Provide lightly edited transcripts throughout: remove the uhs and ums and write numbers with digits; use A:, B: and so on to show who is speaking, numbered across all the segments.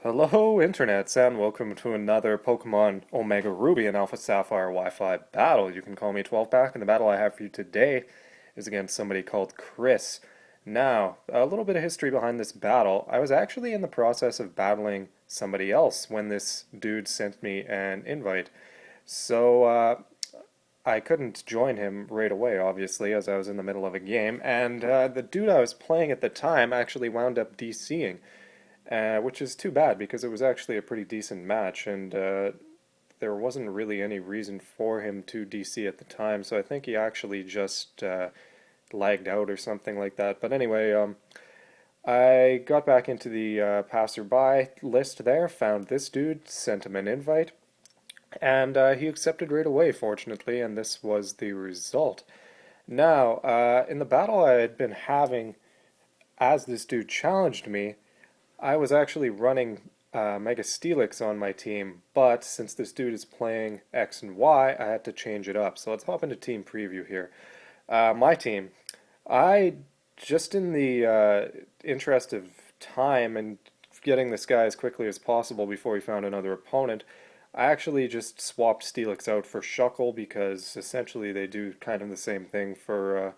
A: Hello, internets, and welcome to another Pokemon Omega Ruby and Alpha Sapphire Wi-Fi battle. You can call me 12-pack, and the battle I have for you today is against somebody called Chris. Now, a little bit of history behind this battle. I was actually in the process of battling somebody else when this dude sent me an invite. So, I couldn't join him right away, obviously, as I was in the middle of a game, and the dude I was playing at the time actually wound up DCing, which is too bad because it was actually a pretty decent match, and there wasn't really any reason for him to DC at the time, so I think he actually just lagged out or something like that. But anyway, I got back into the passerby list there, found this dude, sent him an invite, and he accepted right away, fortunately, and this was the result. Now, in the battle I had been having as this dude challenged me, I was actually running Mega Steelix on my team, but since this dude is playing X and Y, I had to change it up. So let's hop into team preview here. My team, I just in the interest of time and getting this guy as quickly as possible before he found another opponent, I actually just swapped Steelix out for Shuckle because essentially they do kind of the same thing for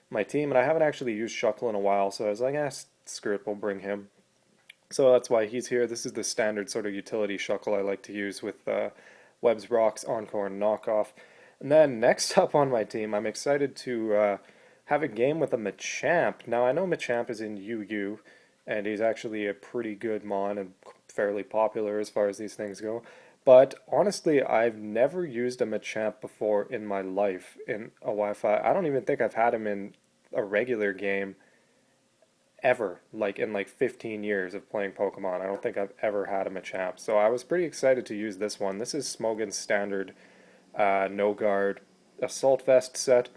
A: my team, and I haven't actually used Shuckle in a while, so I was like, screw it, we'll bring him. So that's why he's here. This is the standard sort of utility Shuckle I like to use with Webs, Rocks, Encore, and Knockoff. And then next up on my team, I'm excited to have a game with a Machamp. Now, I know Machamp is in UU, and he's actually a pretty good Mon and fairly popular as far as these things go. But honestly, I've never used a Machamp before in my life in a Wi-Fi. I don't even think I've had him in a regular game ever, like in like 15 years of playing Pokemon. I don't think I've ever had a Machamp. So I was pretty excited to use this one. This is Smogon's standard no guard assault vest set.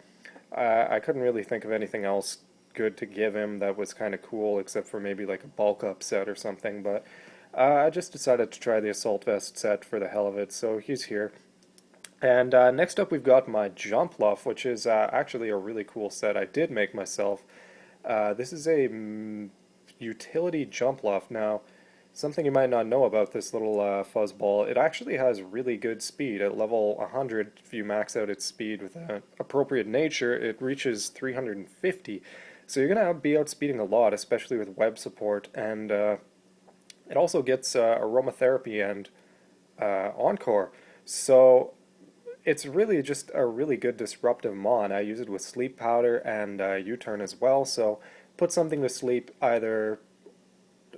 A: I couldn't really think of anything else good to give him that was kind of cool, except for maybe like a bulk up set or something. But I just decided to try the assault vest set for the hell of it. So he's here. And next up, we've got my Jumpluff, which is actually a really cool set I did make myself. This is a utility Jumpluff. Now, something you might not know about this little fuzzball, it actually has really good speed. At level 100, if you max out its speed with an appropriate nature, it reaches 350. So you're going to be outspeeding a lot, especially with web support, and it also gets aromatherapy and encore. So it's really just a really good disruptive mon. I use it with sleep powder and U-turn as well. So put something to sleep either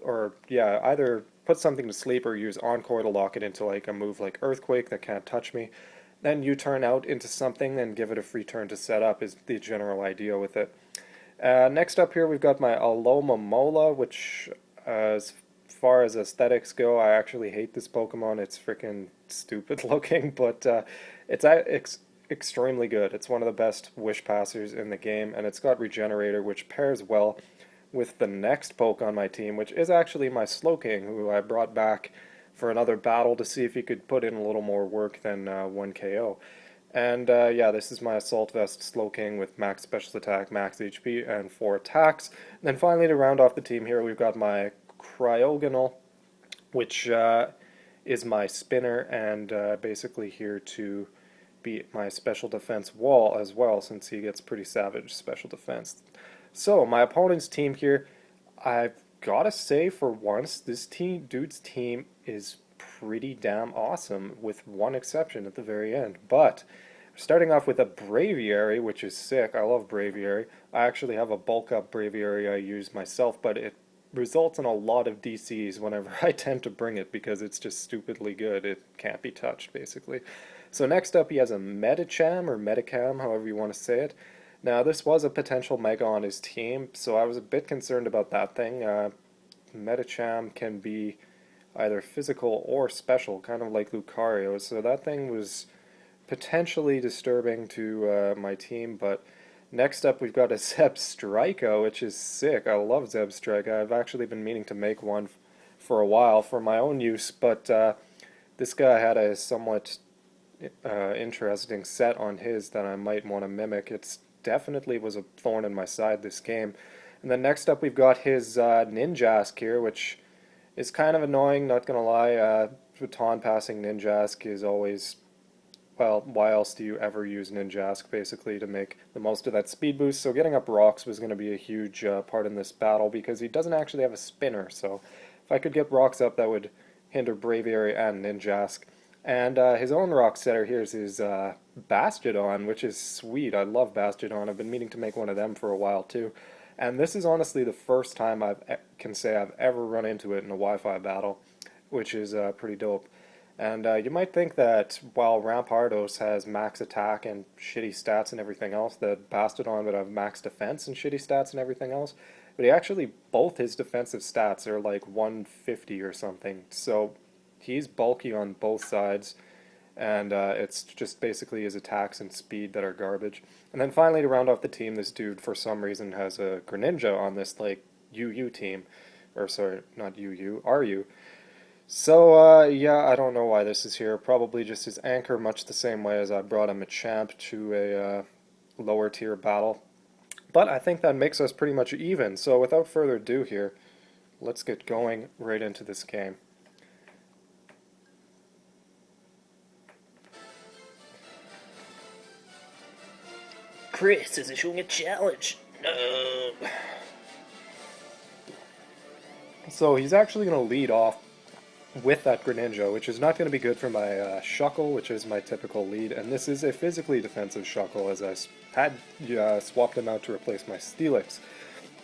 A: put something to sleep or use encore to lock it into like a move like earthquake that can't touch me. Then U-turn out into something and give it a free turn to set up is the general idea with it. Next up here we've got my Alomomola, which as far as aesthetics go, I actually hate this Pokemon. It's freaking stupid looking, but it's extremely good. It's one of the best wish passers in the game, and it's got Regenerator, which pairs well with the next poke on my team, which is actually my Slowking, who I brought back for another battle to see if he could put in a little more work than 1 KO. And yeah, this is my Assault Vest Slowking with max special attack, max HP, and 4 attacks. And then finally, to round off the team here, we've got my Cryogonal, which is my spinner and basically here to beat my special defense wall as well, since he gets pretty savage special defense. So my opponent's team here, I've gotta say for once, this dude's team is pretty damn awesome, with one exception at the very end. But starting off with a Braviary, which is sick. I love Braviary. I actually have a bulk up Braviary I use myself, but it results in a lot of DCs whenever I tend to bring it because it's just stupidly good. It can't be touched, basically. So next up, he has a Medicham, or Medicam, however you want to say it. Now, this was a potential Mega on his team, so I was a bit concerned about that thing. Medicham can be either physical or special, kind of like Lucario, so that thing was potentially disturbing to my team, but next up we've got a Zebstrika, which is sick. I love Zebstrika. I've actually been meaning to make one for a while for my own use, but this guy had a somewhat interesting set on his that I might want to mimic. It's definitely was a thorn in my side this game. And then next up we've got his Ninjask here, which is kind of annoying, not gonna lie. Baton passing Ninjask is always, well, why else do you ever use Ninjask basically to make the most of that speed boost? So getting up rocks was going to be a huge part in this battle because he doesn't actually have a spinner. So if I could get rocks up, that would hinder Braviary and Ninjask. And his own rock setter here is his Bastiodon, which is sweet. I love Bastiodon. I've been meaning to make one of them for a while too. And this is honestly the first time I can say I've ever run into it in a Wi-Fi battle, which is pretty dope. And you might think that while Rampardos has max attack and shitty stats and everything else, that Bastiodon would have max defense and shitty stats and everything else. But he actually, both his defensive stats are like 150 or something. So he's bulky on both sides. And it's just basically his attacks and speed that are garbage. And then finally, to round off the team, this dude, for some reason, has a Greninja on this, like, UU team. Or, sorry, not UU, RU. So, yeah, I don't know why this is here. Probably just his anchor, much the same way as I brought a Machamp to a lower tier battle. But I think that makes us pretty much even. So without further ado here, let's get going right into this game.
B: Chris is issuing a challenge. No.
A: So he's actually going to lead off with that Greninja, which is not going to be good for my Shuckle, which is my typical lead, and this is a physically defensive Shuckle, as I had swapped him out to replace my Steelix.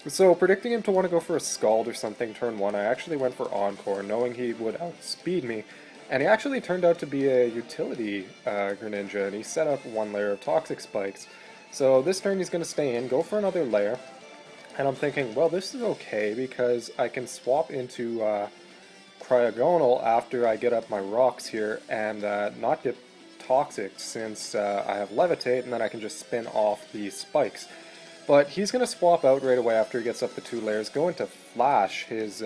A: So, predicting him to want to go for a Scald or something turn 1, I actually went for Encore, knowing he would outspeed me, and he actually turned out to be a utility Greninja, and he set up one layer of Toxic Spikes. So this turn he's going to stay in, go for another layer, and I'm thinking, well, this is okay, because I can swap into Cryogonal after I get up my rocks here and not get toxic since I have Levitate, and then I can just spin off the spikes. But he's going to swap out right away after he gets up the 2 layers, go into Flash his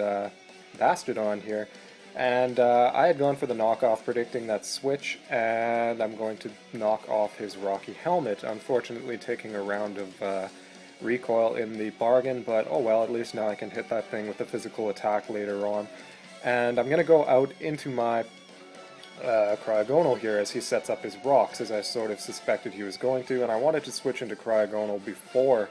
A: Bastiodon here, and I had gone for the knockoff, predicting that switch, and I'm going to knock off his Rocky Helmet, unfortunately taking a round of recoil in the bargain, but oh well, at least now I can hit that thing with a physical attack later on. And I'm going to go out into my Cryogonal here as he sets up his rocks, as I sort of suspected he was going to, and I wanted to switch into Cryogonal before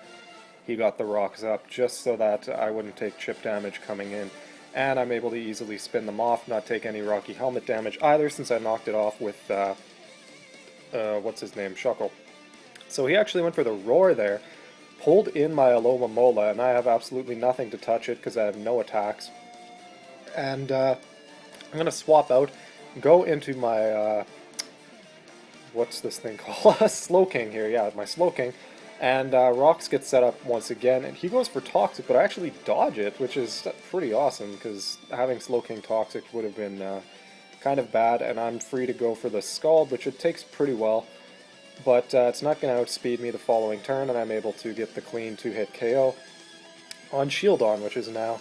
A: he got the rocks up, just so that I wouldn't take chip damage coming in. And I'm able to easily spin them off, not take any Rocky Helmet damage either, since I knocked it off with, what's his name, Shuckle. So he actually went for the Roar there, pulled in my Alomomola, and I have absolutely nothing to touch it because I have no attacks. And I'm going to swap out, go into my, what's this thing called? Slowking here, yeah, my Slowking. And Rocks gets set up once again, and he goes for Toxic, but I actually dodge it, which is pretty awesome, because having Slowking Toxic would have been kind of bad, and I'm free to go for the Scald, which it takes pretty well. But it's not going to outspeed me the following turn, and I'm able to get the clean 2-hit KO on Shieldon, which is now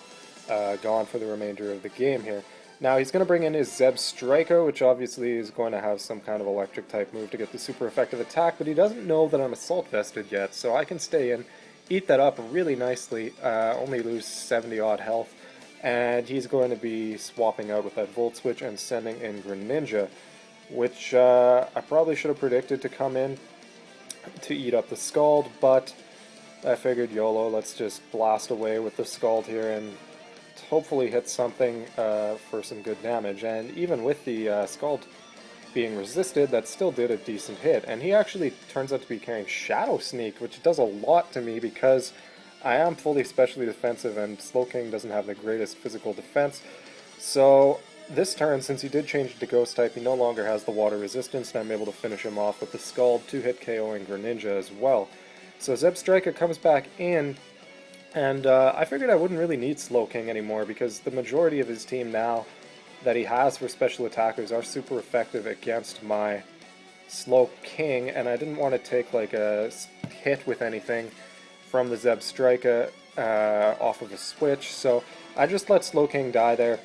A: gone for the remainder of the game here. Now he's going to bring in his Zebstrika, which obviously is going to have some kind of electric type move to get the super effective attack, but he doesn't know that I'm assault vested yet, so I can stay in, eat that up really nicely, only lose 70 odd health, and he's going to be swapping out with that Volt Switch and sending in Greninja, which I probably should have predicted to come in to eat up the Scald, but I figured YOLO, let's just blast away with the Scald here and hopefully hit something for some good damage. And even with the Scald being resisted, that still did a decent hit. And he actually turns out to be carrying Shadow Sneak, which does a lot to me because I am fully specially defensive and Slowking doesn't have the greatest physical defense. So this turn, since he did change to Ghost type, he no longer has the water resistance, and I'm able to finish him off with the Scald, 2-hit KOing Greninja as well. So Zebstrika comes back in, and I figured I wouldn't really need Slowking anymore, because the majority of his team now that he has for special attackers are super effective against my Slowking, and I didn't want to take like a hit with anything from the Zebstrika off of a switch, so I just let Slowking die there,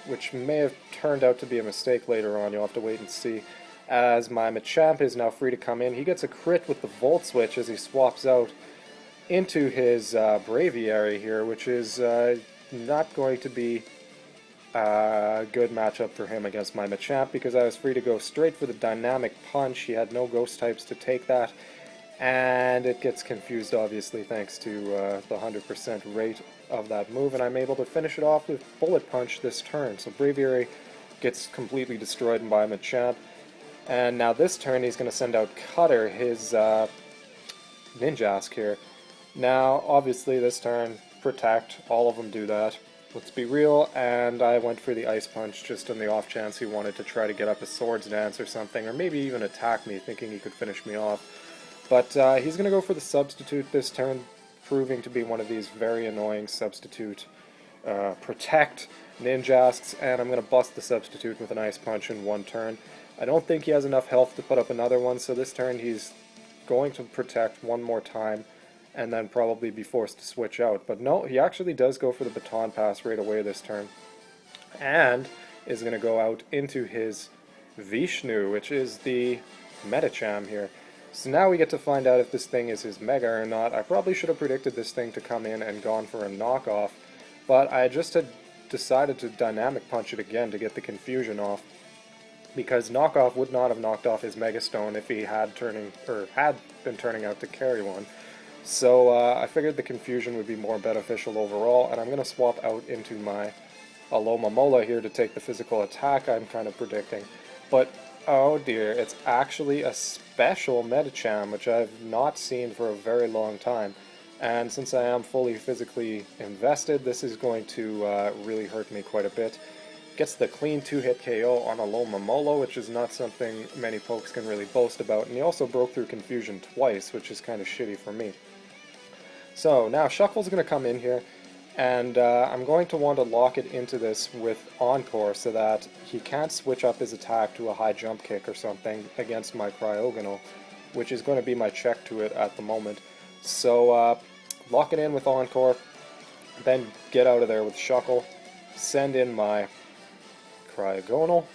A: which may have turned out to be a mistake later on. You'll have to wait and see. As my Machamp is now free to come in, he gets a crit with the Volt Switch as he swaps out into his Braviary here, which is not going to be good matchup for him against my Machamp because I was free to go straight for the Dynamic Punch. He had no Ghost types to take that, and it gets confused obviously thanks to the 100% rate of that move, and I'm able to finish it off with Bullet Punch this turn. So Braviary gets completely destroyed by Machamp, and now this turn he's going to send out Cutter, his Ninjask here. Now, obviously this turn, Protect, all of them do that. Let's be real, and I went for the Ice Punch just on the off chance he wanted to try to get up a Swords Dance or something, or maybe even attack me thinking he could finish me off. But he's going to go for the Substitute this turn, proving to be one of these very annoying Substitute Protect Ninjasks, and I'm going to bust the Substitute with an Ice Punch in one turn. I don't think he has enough health to put up another one, so this turn he's going to Protect one more time and then probably be forced to switch out. But no, he actually does go for the Baton Pass right away this turn, and is going to go out into his Vishnu, which is the Metacham here. So now we get to find out if this thing is his Mega or not. I probably should have predicted this thing to come in and gone for a knockoff, but I just had decided to Dynamic Punch it again to get the confusion off, because knockoff would not have knocked off his Mega Stone if he had been turning out to carry one. So I figured the confusion would be more beneficial overall, and I'm going to swap out into my Alomomola here to take the physical attack I'm kind of predicting. But oh dear, it's actually a special Metacham, which I've not seen for a very long time. And since I am fully physically invested, this is going to really hurt me quite a bit. Gets the clean 2-hit KO on Alomomola, which is not something many pokes can really boast about. And he also broke through confusion twice, which is kind of shitty for me. So now Shuckle's going to come in here, and I'm going to want to lock it into this with Encore so that he can't switch up his attack to a high jump kick or something against my Cryogonal, which is going to be my check to it at the moment. So lock it in with Encore, then get out of there with Shuckle, send in my Cryogonal,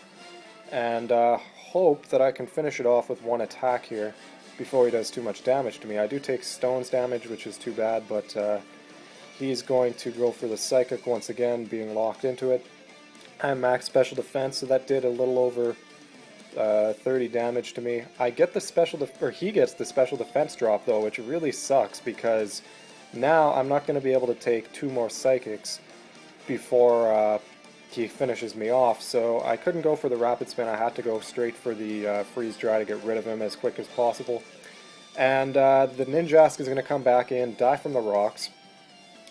A: and hope that I can finish it off with one attack here before he does too much damage to me. I do take Stone's damage, which is too bad, but he's going to go for the Psychic once again, being locked into it. I'm max special defense, so that did a little over 30 damage to me. I get the he gets the special defense drop though, which really sucks because now I'm not going to be able to take two more Psychics before he finishes me off. So I couldn't go for the Rapid Spin. I had to go straight for the Freeze Dry to get rid of him as quick as possible. And the Ninjask is going to come back in, die from the rocks.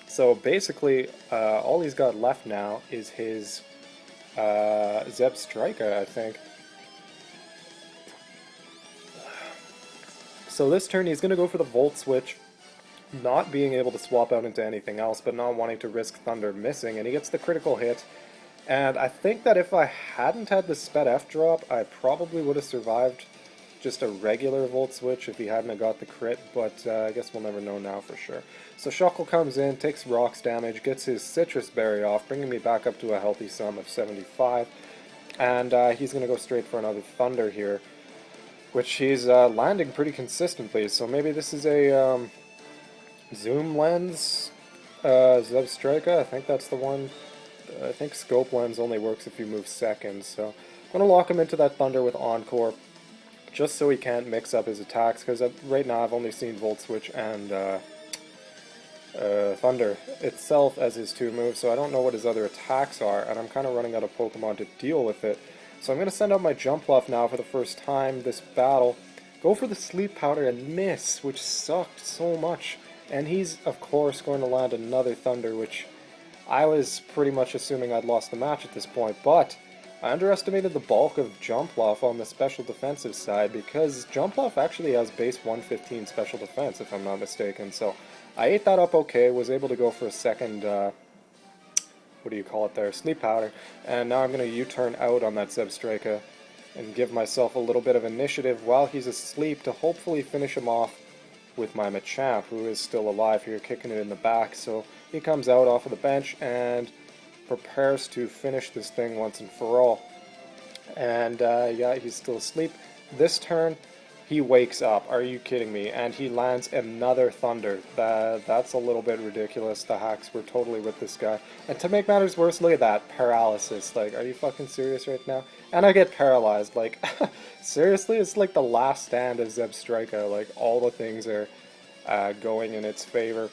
A: So basically, all he's got left now is his Zebstrika, I think. So this turn he's going to go for the Volt Switch, not being able to swap out into anything else, but not wanting to risk Thunder missing, and he gets the critical hit. And I think that if I hadn't had the Sped F drop, I probably would have survived just a regular Volt Switch if he hadn't got the crit, but I guess we'll never know now for sure. So Shuckle comes in, takes rocks damage, gets his Citrus Berry off, bringing me back up to a healthy sum of 75, and he's going to go straight for another Thunder here, which he's landing pretty consistently, so maybe this is a Zoom Lens Zebstrika, I think that's the one. I think Scope Lens only works if you move seconds, so I'm going to lock him into that Thunder with Encore, just so he can't mix up his attacks, because right now I've only seen Volt Switch and Thunder itself as his two moves, so I don't know what his other attacks are, and I'm kind of running out of Pokemon to deal with it. So I'm going to send out my Jumpluff now for the first time this battle, go for the Sleep Powder and miss, which sucked so much, and he's of course going to land another Thunder, which I was pretty much assuming I'd lost the match at this point, but I underestimated the bulk of Jumpluff on the special defensive side, because Jumpluff actually has base 115 special defense, if I'm not mistaken, so I ate that up okay, was able to go for a second, what do you call it there, Sleep Powder, and now I'm going to U-turn out on that Zebstrika and give myself a little bit of initiative while he's asleep to hopefully finish him off with my Machamp, who is still alive here, kicking it in the back. So he comes out off of the bench and prepares to finish this thing once and for all. And yeah, he's still asleep. This turn, He wakes up. Are you kidding me? And he lands another Thunder. That's a little bit ridiculous. The hacks were totally with this guy. And to make matters worse, look at that. Paralysis. Like, are you fucking serious right now? And I get paralyzed. Like, seriously? It's like the last stand of Zebstrika. Like, all the things are going in its favor.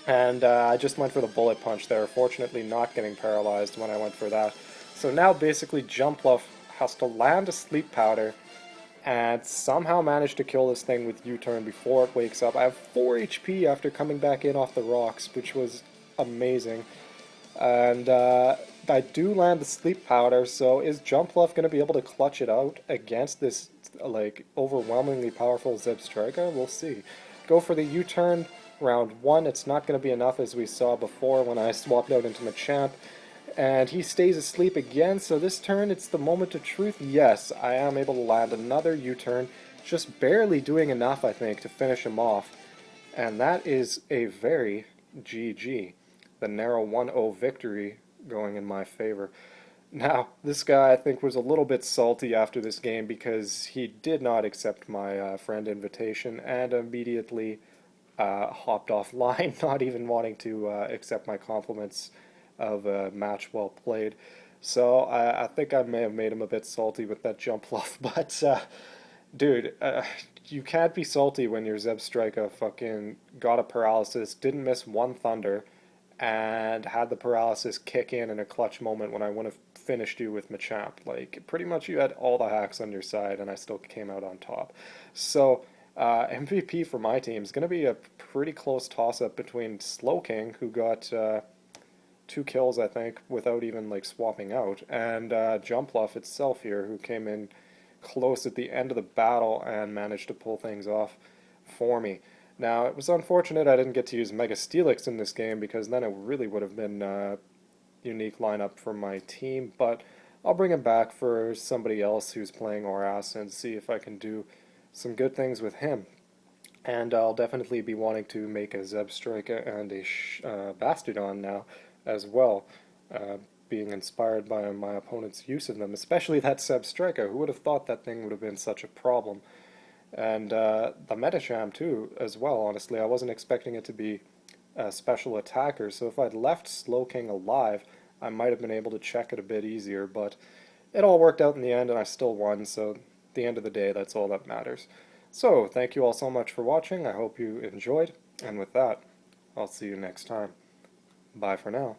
A: And I just went for the bullet punch there, fortunately not getting paralyzed when I went for that. So now basically Jumpluff has to land a sleep powder and somehow manage to kill this thing with U-turn before it wakes up. I have 4 HP after coming back in off the rocks, which was amazing. And I do land the sleep powder, so is Jumpluff going to be able to clutch it out against this like overwhelmingly powerful Zebstrika? We'll see. Go for the U-turn, round 1. It's not going to be enough, as we saw before when I swapped out into Machamp. And he stays asleep again, so this turn it's the moment of truth. Yes, I am able to land another U-turn, just barely doing enough, I think, to finish him off. And that is a very GG. The narrow 1-0 victory going in my favor. Now, this guy I think was a little bit salty after this game because he did not accept my friend invitation and immediately hopped offline, not even wanting to accept my compliments of a match well played. So I think I may have made him a bit salty with that jump bluff, but dude, you can't be salty when your Zebstrika fucking got a paralysis, didn't miss one Thunder, and had the paralysis kick in a clutch moment when I would have finished you with Machamp. Like, pretty much you had all the hacks on your side, and I still came out on top. So, MVP for my team is going to be a pretty close toss-up between Slowking, who got 2 kills, I think, without even, like, swapping out, and Jumpluff itself here, who came in close at the end of the battle and managed to pull things off for me. Now, it was unfortunate I didn't get to use Mega Steelix in this game because then it really would have been a unique lineup for my team, but I'll bring him back for somebody else who's playing Oras and see if I can do some good things with him. And I'll definitely be wanting to make a Zebstrika and a Bastardon now as well, being inspired by my opponent's use of them, especially that Zebstrika. Who would have thought that thing would have been such a problem? And the Metacham too, as well, honestly. I wasn't expecting it to be a special attacker, so if I'd left Slowking alive, I might have been able to check it a bit easier, but it all worked out in the end and I still won, so at the end of the day, that's all that matters. So, thank you all so much for watching. I hope you enjoyed, and with that, I'll see you next time. Bye for now.